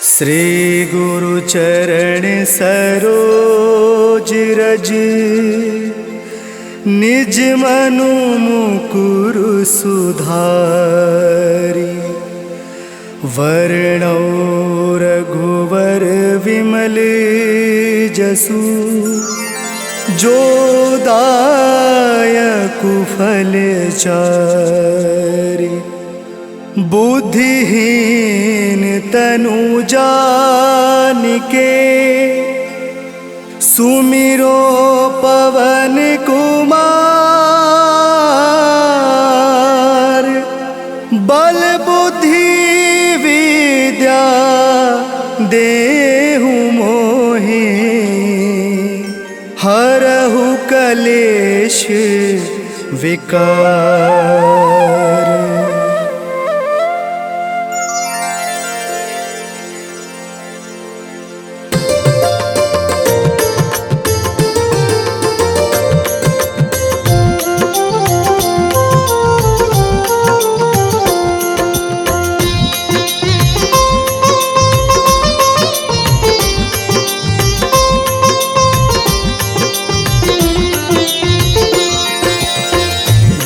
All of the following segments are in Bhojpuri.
श्री गुरु चरण सरोज रज निज मनु मुकुरु सुधारी। वर्णौ रघुवर विमल जसु जो दायकु फल चारि। बुद्धिहीन तनु जानिके सुमिरो पवन कुमार। बल बुद्धि विद्या देहु मोहि हरहु कलेश विकार।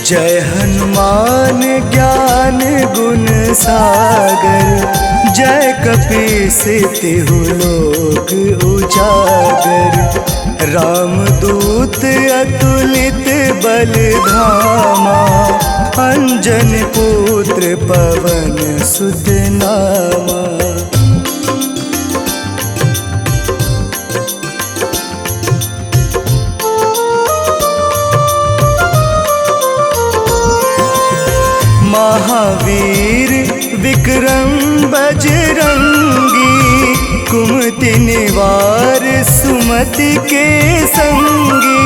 जय हनुमान ज्ञान गुण सागर। जय कपीस तिहु लोक उजागर। रामदूत अतुलित बल धामा। अंजन पुत्र पवन सुत नामा। महावीर विक्रम बजरंगी। कुमति निवार सुमति के संगी।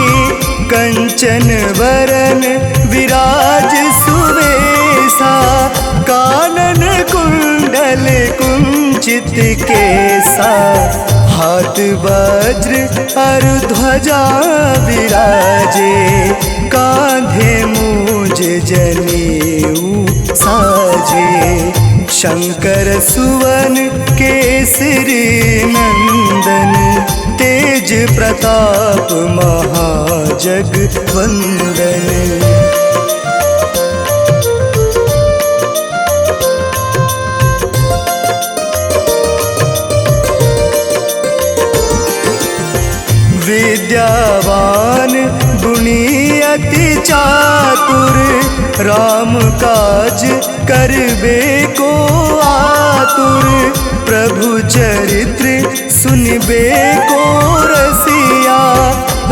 कंचन वरन विराज सुवेशा। कानन कुंडल कुंचित केसा। हाथ वज्र और ध्वजा विराजे। कांधे मूज जनेऊ साजे। शंकर सुवन केसरी नंदन। तेज प्रताप महाजगवंदन। विद्यावान गुणी अति चातुर। राम काज करबे को आतुर। प्रभु चरित्र सुनबे को रसिया।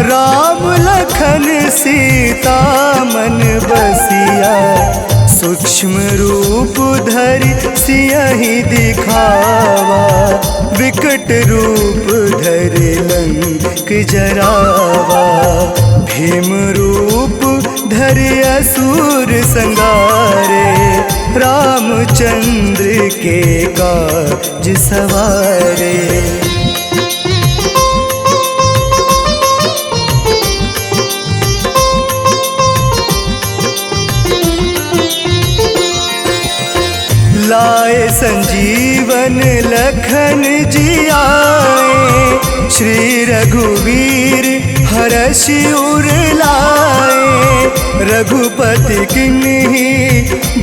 राम लखन सीता मन बसिया। सूक्ष्म रूप धरि सियहि दिखावा। विकट रूप धरि लंक जरावा। भीम रूप धरि असुर संगारे। रामचंद्र के काज सवारे। लाए संजीवन लखन जियाए। श्री रघुवीर हरषि उर लाए। रघुपति किन्ही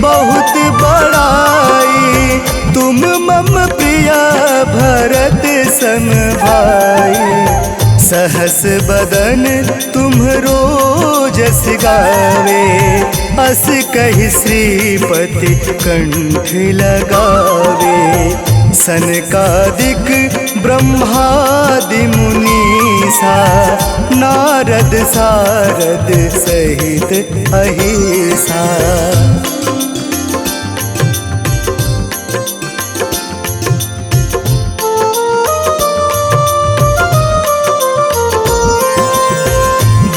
बहुत बड़ाई। तुम मम प्रिय भरत सम भाई। सहस बदन तुम्हरो जस गावे। अस कहि श्रीपति कंठ लगावे। सनकादिक ब्रह्मादि मुनीसा। नारद सारद सहित अहिसा।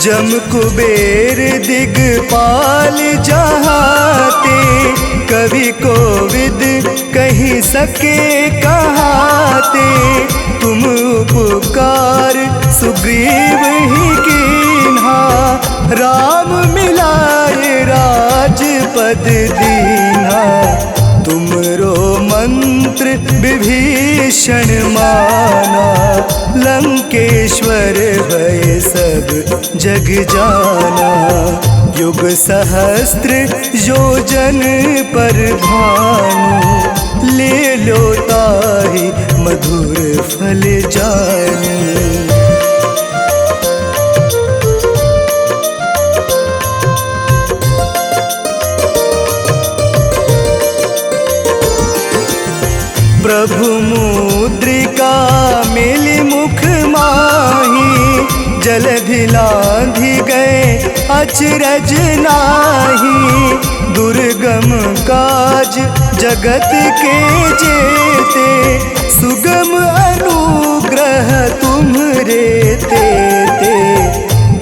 जम कुबेर दिगपाल जहाते। कवि कोविद कहि सके कहाते। तुम उपकार सुग्रीव ही कीन्हा। राम मिलाए राजपद दीन्हा। तुमरो मंत्र मंत्र विभीषण माना, लंकेश्वर भय सब जग जाना। युग सहस्त्र योजन पर भानु, ले लो ताहि मधुर फल जानु। प्रभु मुद्रिका मिली मुख माही, जलधि लांघि गए अचरज नाही। दुर्गम काज जगत के जेते, सुगम अनुग्रह तुम्हरे तेते।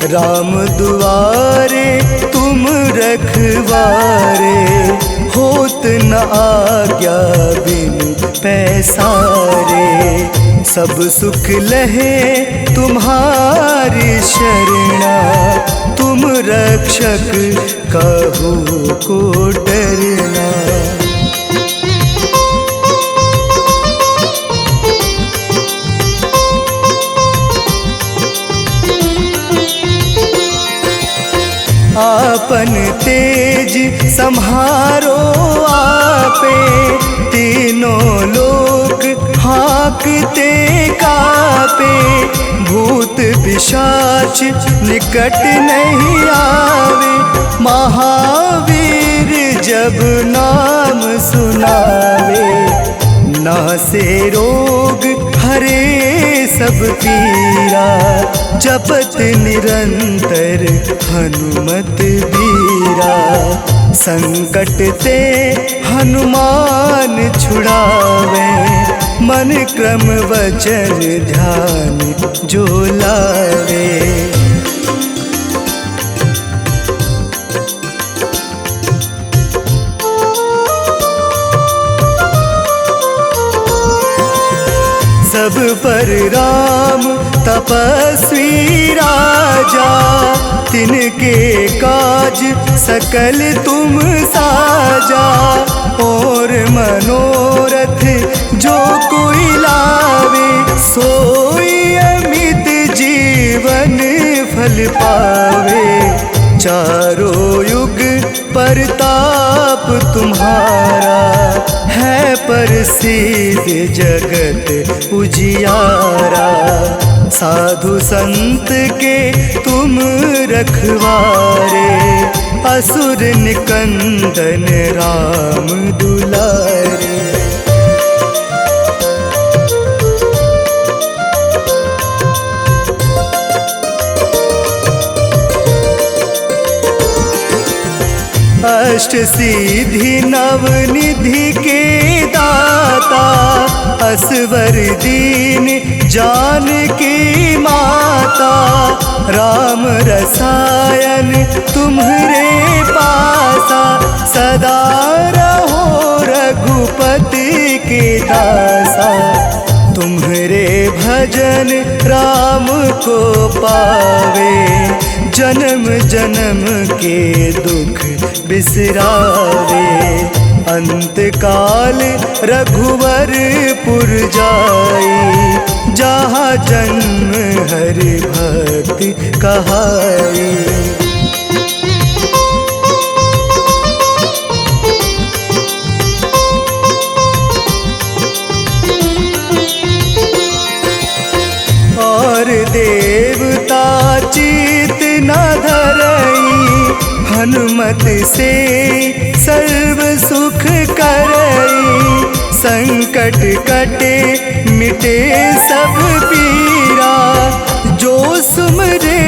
राम दुआरे तुम रखवारे, होत न आज्ञा बिनु पैसारे। सब सुख लहे तुम्हारी शरणा, तुम रक्षक कहू को डरना। आपन तेज सम्हारो आपे, तीनों लोक हाँकते कापे। भूत पिशाच निकट नहीं आवे, महावीर जब नाम सुनावे। नासे रोग हरे सब पीरा, जपत निरंतर हनुमत बीरा। संकट ते हनुमान छुड़ावे, मन क्रम वचन ध्यान जो लावे। सब पर राम तपस्वी राजा, तिनके काज सकल तुम साजा। और मनोरथ जो कोई लावे, सोई अमित जीवन फल पावे। चारों युग परताप तुम्हारा, है प्रसिद्ध जगत उजियारा। साधु संत के तुम रखवारे, असुर निकंदन राम दुलारे। अष्ट सिद्धि नवनिधि के दाता, असवर दीन जानकी माता। राम रसायन तुम्हरे पासा, सदा रहो रघुपति के दासा। तुम्हरे भजन राम को पावे, जन्म जन्म के दुख बिसरावे। अंत काल रघुवरपुर जाई, जहाँ जन्म हरि भक्ति कहाई। और देवता चित न धरई, हनुमत से सर्व सुख करई। संकट कटे मिटे सब पीरा, जो सुमरे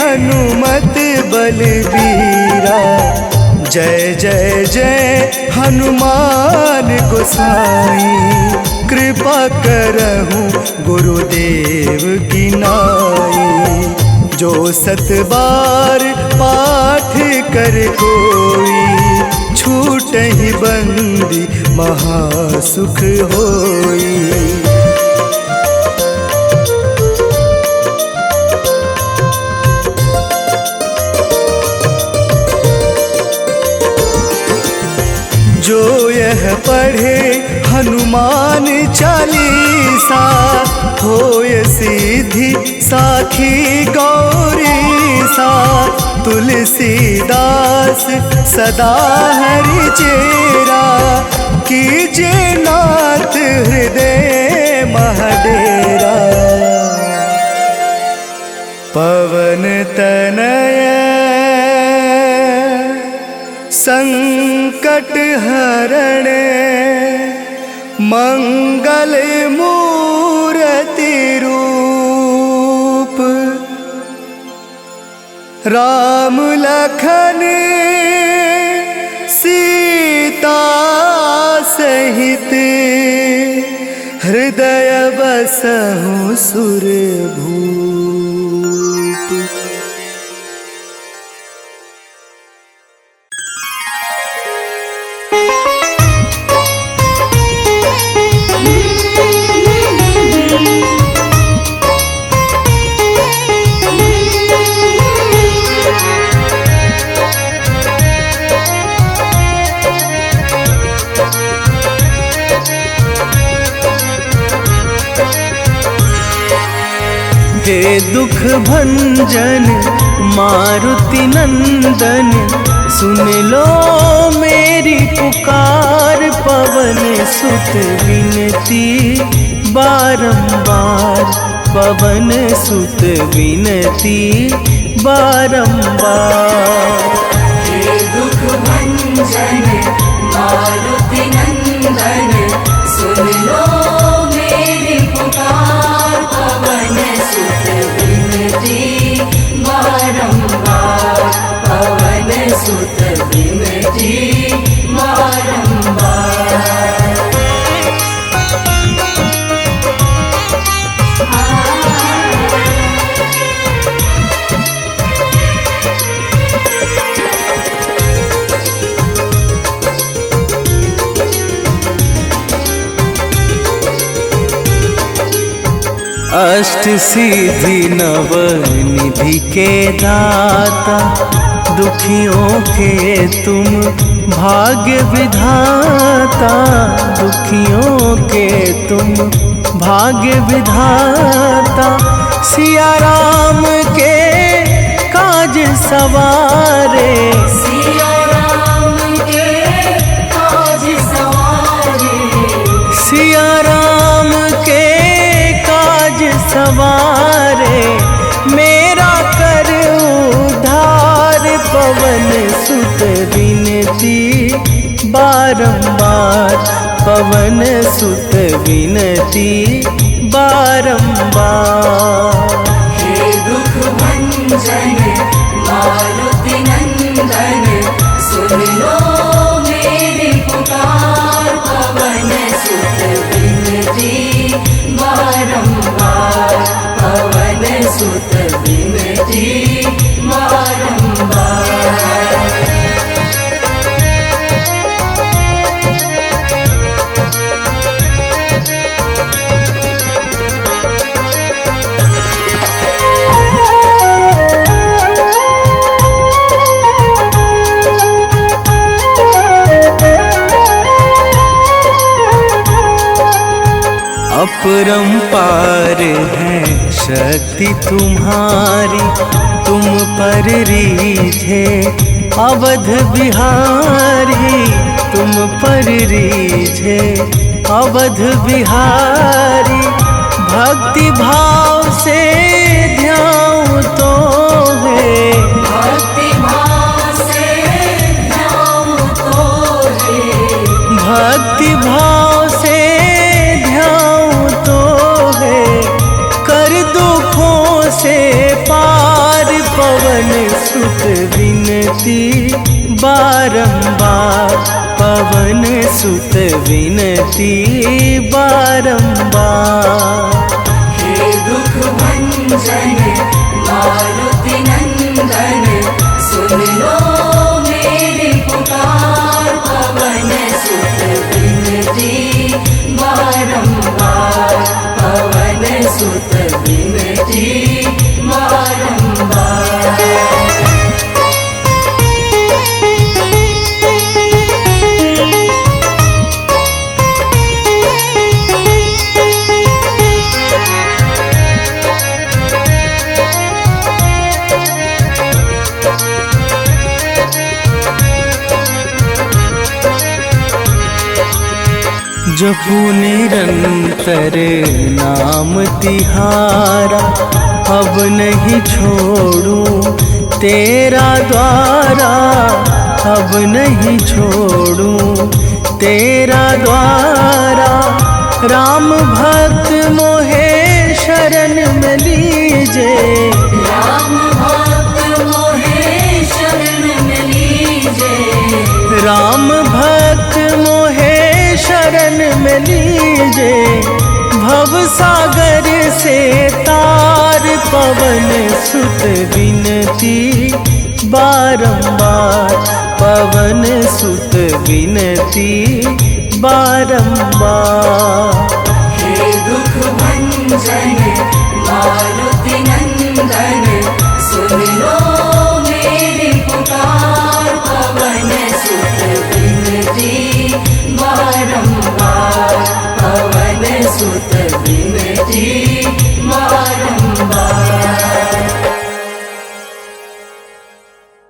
हनुमत बलबीरा। जय जय जय हनुमान गोसाई, कृपा करहूँ गुरुदेव की नाई। जो 7 बार पाठ कर कोई, छूटहि बंदी महासुख होई। जो यह पढ़े हनुमान हनुमान चालीसा होय सिद्धि साखी गौरीसा। तुलसीदास सदा हरि चेरा कीजे नाथ हृदय महडेरा। पवन तनय संकट हरण मंगल मूर्ति रूप। राम लखन सीता सहित हृदय बसहु सुरभूप। हे दुख भंजन मारुति नंदन, सुन लो मेरी पुकार। पवन सुत विनती बारंबार, पवन सुत विनती बारंबार। हे दुख भंजन मारुति नंदन, सुन लो मेरी पुकार। पवन सुत विनती बारंबार, पवन सुत विनती बारंबार। अष्ट सिद्धि नव निधि के दाता, दुखियों के तुम भाग्य विधाता। दुखियों के तुम भाग्य विधाता, सिया राम के काज सवारे। सिया राम के काज सवारे, सिया राम के सवारे। मेरा कर उद्धार, पवन सुत विनती बारंबार, पवन सुत विनती बारंबार। हे दुख भंजन मारुति नंदन, सुन लो मेरी पुकार। पवन सुत विनती बारंबार, पवन सुत विनती बारंबार। अपरंपार है शक्ति तुम्हारी, तुम पर रीझे अवध बिहारी। तुम पर रीझे अवध बिहारी, भक्ति भाव से ध्याऊं तो है। भक्ति भाव से ध्याऊं तो है, भक्ति भाव से से पार। पवन सुत विनती बारंबार, पवन सुत विनती बारंबार। हे दुख भंजन मारुति नंदन, सुन लो मेरी पुकार। पवन सुत विनती बारंबार, पवन सुत विनती बारंबार। जपू निरंतर नाम तिहारा, अब नहीं छोड़ूं तेरा द्वारा, अब नहीं छोड़ूं तेरा द्वारा। राम भक्त मोहे शरण में लीजे, राम भक्त मोहे शरण में लीजे, राम भक्त मोहे शरण में लीजे। भव सागर से तार पवन सुत विनती बारंबार, पवन सुत विनती बारंबार।